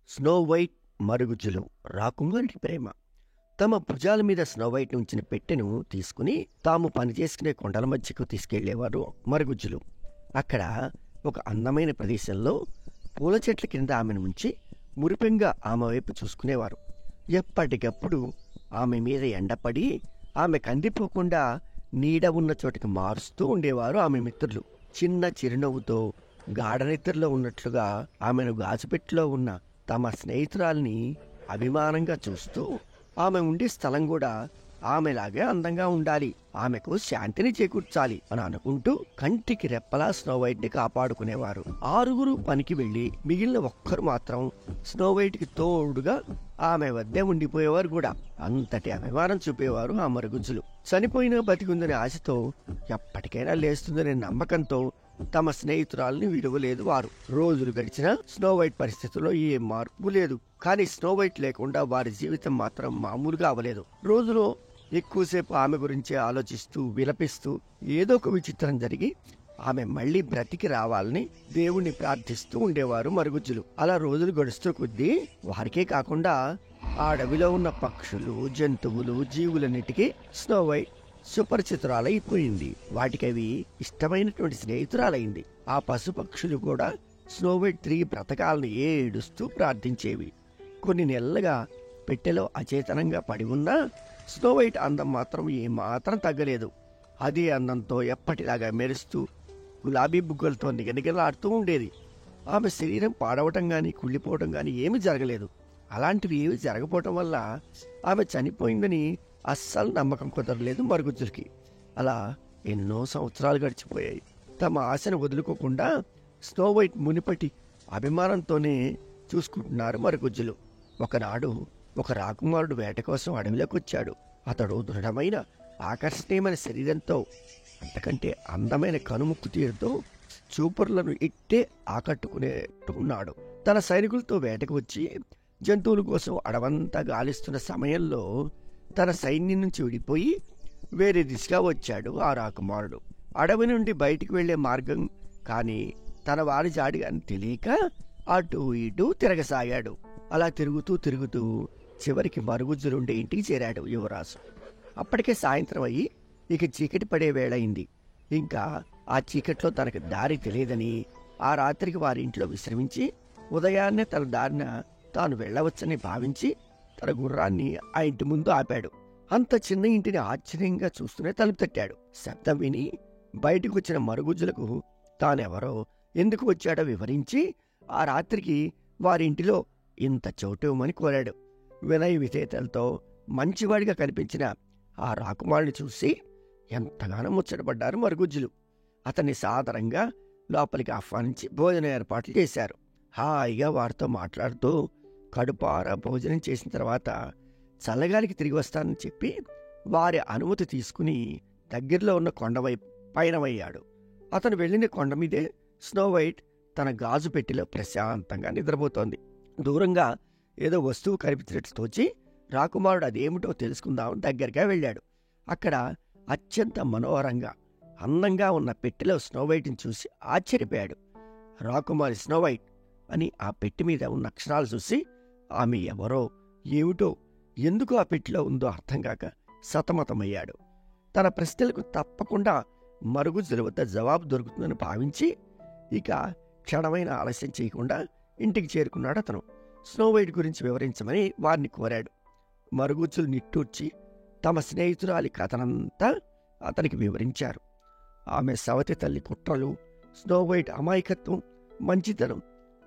Snow white మరుగుజ్జులు రాకుమారి ప్రేమ. తమ భుజాల మీద స్నో వైట్ ఉంచిన పెట్టెను తీసుకుని తాము పనిచేసుకునే కొండల మధ్యకు తీసుకెళ్లేవారు మరుగుజ్జులు. అక్కడ ఒక అందమైన ప్రదేశంలో పూల చెట్ల కింద ఆమెను ఉంచి మురిపెంగా ఆమె వైపు చూసుకునేవారు. ఎప్పటికప్పుడు ఆమె మీద ఎండపడి ఆమె కందిపోకుండా నీడ ఉన్న చోటికి మారుస్తూ ఉండేవారు ఆమె మిత్రులు. చిన్న చిరునవ్వుతో గాఢనిద్రలో ఉన్నట్లుగా ఆమెను గాజుపెట్టిలో ఉన్న తమ స్నేహితురాల్ని అభిమానంగా చూస్తూ ఆమె ఉండే స్థలం కూడా ఆమెలాగే అందంగా ఉండాలి, ఆమెకు శాంతిని చేకూర్చాలి అని అనుకుంటూ కంటికి రెప్పలా స్నో వైట్ ని కాపాడుకునేవారు. 6 పనికి వెళ్లి మిగిలిన ఒక్కరు మాత్రం స్నో వైట్ కి తోడుగా ఆమె వద్దే ఉండిపోయేవారు కూడా. అంతటి అభిమానం చూపేవారు ఆ మరుగుజ్జులు. చనిపోయినా బతికుందనే ఆశతో, ఎప్పటికైనా లేస్తుందనే నమ్మకంతో తమ స్నేహితురాల్ని విడువలేదు వారు. రోజులు గడిచినా స్నో వైట్ పరిస్థితుల్లో ఏ మార్పు లేదు. కానీ స్నో వైట్ లేకుండా వారి జీవితం మాత్రం మామూలుగా అవ్వలేదు. రోజులో ఎక్కువసేపు ఆమె గురించే ఆలోచిస్తూ విలపిస్తూ ఏదో ఒక విచిత్రం జరిగి ఆమె మళ్లీ బ్రతికి రావాలని దేవుణ్ణి ప్రార్థిస్తూ ఉండేవారు మరుగుజ్జులు. అలా రోజులు గడుస్తూ కొద్దీ వారికే కాకుండా ఆ అడవిలో ఉన్న పక్షులు, జంతువులు, జీవులన్నిటికీ స్నో వైట్ సుపరిచితురాలైపోయింది. వాటికవి ఇష్టమైనటువంటి స్నేహితురాలైంది. ఆ పశుపక్షులు కూడా స్నో వైట్ తిరిగి బ్రతకాలని ఏడుస్తూ ప్రార్థించేవి. కొన్ని నెలలుగా పెట్టెలో అచేతనంగా పడి ఉన్నా స్నో వైట్ అందం మాత్రం ఏమాత్రం తగ్గలేదు. అదే అందంతో ఎప్పటిలాగా మెరుస్తూ గులాబీ బుగ్గలతో నిగనిగలాడుతూ ఉండేది. ఆమె శరీరం పాడవటం గాని కుళ్ళిపోవటం గాని ఏమీ జరగలేదు. అలాంటివి ఏమి జరగపోవటం వల్ల ఆమె చనిపోయిందని అస్సలు నమ్మకం కుదరలేదు మరుగుజ్జులకి. అలా ఎన్నో సంవత్సరాలు గడిచిపోయాయి. తమ ఆశను వదులుకోకుండా స్నో వైట్ మునిపటి అభిమానంతోనే చూసుకుంటున్నారు మరుగుజ్జులు. ఒకనాడు ఒక రాకుమారుడు వేట కోసం అడవిలోకి వచ్చాడు. అతడు దృఢమైన ఆకర్షణీయమైన శరీరంతో, అంతకంటే అందమైన కనుముక్కు తీరుతో చూపరులను ఇట్టే ఆకట్టుకునేట్టున్నాడు. తన సైనికులతో వేటకు వచ్చి జంతువుల కోసం అడవంతా గాలిస్తున్న సమయంలో తన సైన్యం నుంచి విడిపోయి వేరే దిశగా వచ్చాడు ఆ రాకుమారుడు. అడవి నుండి బయటికి వెళ్లే మార్గం కానీ తన వారి జాడి అని తెలియక అటు ఇటు తిరగసాగాడు. అలా తిరుగుతూ చివరికి మరుగుజ్జులుండే ఇంటికి చేరాడు యువరాజు. అప్పటికే సాయంత్రం అయ్యి ఇక చీకటి పడే వేళయింది. ఇంకా ఆ చీకట్లో తనకు దారి తెలియదని ఆ రాత్రికి వారి ఇంట్లో విశ్రమించి ఉదయాన్నే తన దారిన తాను వెళ్ళవచ్చని భావించి తన గుర్రాన్ని ఆ ఇంటి ముందు ఆపాడు. అంత చిన్న ఇంటిని ఆశ్చర్యంగా చూస్తూనే తలుపు తట్టాడు. శబ్దం విని బయటకు వచ్చిన మరుగుజ్జులకు తానెవరో, ఎందుకు వచ్చాడో వివరించి ఆ రాత్రికి వారింటిలో ఇంత చోటివ్వమని కోరాడు. వినయ విధేయతలతో మంచివాడిగా కనిపించిన ఆ రాకుమారుని చూసి ఎంతగానో ముచ్చటపడ్డారు మరుగుజ్జులు. అతన్ని సాదరంగా లోపలికి ఆహ్వానించి భోజన ఏర్పాట్లు చేశారు. హాయిగా వారితో మాట్లాడుతూ కడుపారా భోజనం చేసిన తర్వాత చల్లగాలికి తిరిగి వస్తానని చెప్పి వారి అనుమతి తీసుకుని దగ్గరలో ఉన్న కొండవైపు పయనమయ్యాడు. అతను వెళ్లిన కొండ మీదే స్నో వైట్ తన గాజు పెట్టెలో ప్రశాంతంగా నిద్రపోతోంది. దూరంగా ఏదో వస్తువు కనిపించినట్లు తోచి రాకుమారుడు అదేమిటో తెలుసుకుందామని దగ్గరగా వెళ్ళాడు. అక్కడ అత్యంత మనోహరంగా అందంగా ఉన్న పెట్టెలో స్నో వైట్ని చూసి ఆశ్చర్యపోయాడు. రాకుమారి స్నో వైట్ అని ఆ పెట్టి మీద ఉన్న అక్షరాలు చూసి ఆమె ఎవరో, ఏమిటో, ఎందుకు ఆ పెట్టిలో ఉందో అర్థం కాక సతమతమయ్యాడు. తన ప్రశ్నలకు తప్పకుండా మరుగుజ్జుల వద్ద జవాబు దొరుకుతుందని భావించి ఇక క్షణమైన ఆలస్యం చేయకుండా ఇంటికి చేరుకున్నాడు అతను. స్నో వైట్ గురించి వివరించమని వారిని కోరాడు. మరుగుజ్జులు నిట్టూర్చి తమ స్నేహితురాలి కథనంతా అతనికి వివరించారు. ఆమె సవతి తల్లి కుట్రలు, స్నో వైట్ అమాయకత్వం, మంచితనం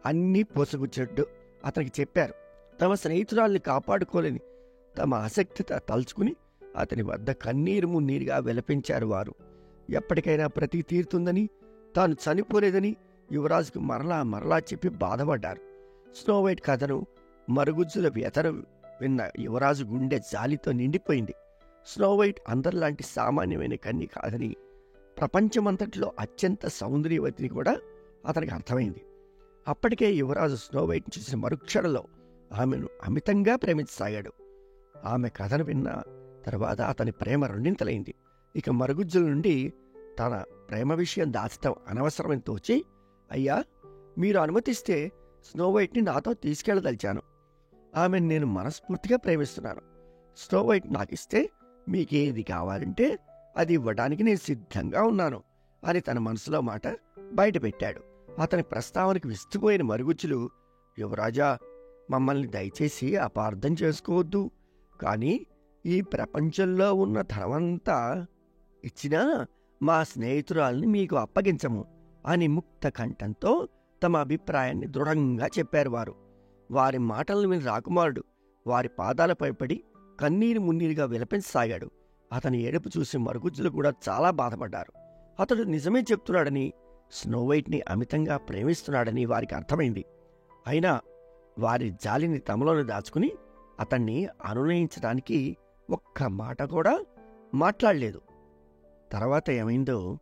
అన్నీ పోసగుచ్చినట్టు అతనికి చెప్పారు. తమ స్నేహితురాల్ని కాపాడుకోలేని తమ ఆసక్తిత తలుచుకుని అతని వద్ద కన్నీరు మున్నీరుగా విలపించారు వారు. ఎప్పటికైనా బ్రతికి తీరుతుందని, తాను చనిపోలేదని యువరాజుకు మరలా చెప్పి బాధపడ్డారు. స్నో వైట్ కథను, మరుగుజ్జుల వ్యతను విన్న యువరాజు గుండె జాలితో నిండిపోయింది. స్నో వైట్ అందరిలాంటి సామాన్యమైన కన్ని కాదని, ప్రపంచమంతటిలో అత్యంత సౌందర్యవతిని కూడా అతనికి అర్థమైంది. అప్పటికే యువరాజు స్నో వైట్ని చూసిన మరుక్షణంలో ఆమెను అమితంగా ప్రేమించసాగాడు. ఆమె కథను విన్న తర్వాత అతని ప్రేమ రెండింతలైంది. ఇక మరుగుజ్జుల నుండి తన ప్రేమ విషయం దాచటం అనవసరమని తోచి, అయ్యా, మీరు అనుమతిస్తే స్నో వైట్ని నాతో తీసుకెళ్ళదలిచాను. ఆమెను నేను మనస్ఫూర్తిగా ప్రేమిస్తున్నాను. స్నో వైట్ నాకిస్తే మీకేది కావాలంటే అది ఇవ్వడానికి నేను సిద్ధంగా ఉన్నాను అని తన మనసులో మాట బయటపెట్టాడు. అతని ప్రస్తావనకు విస్తుపోయిన మరుగుజ్జులు, యువరాజా, మమ్మల్ని దయచేసి అపార్థం చేసుకోవద్దు, కానీ ఈ ప్రపంచంలో ఉన్న ధనమంతా ఇచ్చినా మా స్నేహితురాల్ని మీకు అప్పగించము అని ముక్త కంఠంతో తమ అభిప్రాయాన్ని దృఢంగా చెప్పారు వారు. వారి మాటలను విని రాకుమారుడు వారి పాదాలపై పడి కన్నీరు మున్నీరుగా విలపించసాగాడు. అతని ఏడుపు చూసి మరుగుజ్జులు కూడా చాలా బాధపడ్డారు. అతడు నిజమే చెప్తున్నాడని, స్నో వైట్ని అమితంగా ప్రేమిస్తున్నాడని వారికి అర్థమైంది. అయినా వారి జాలిని తమలోనే దాచుకుని అతన్ని అనునయించడానికి ఒక్క మాట కూడా మాట్లాడలేదు. తర్వాత ఏమైందో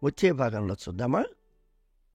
వచ్చే భాగంలో చూద్దామా?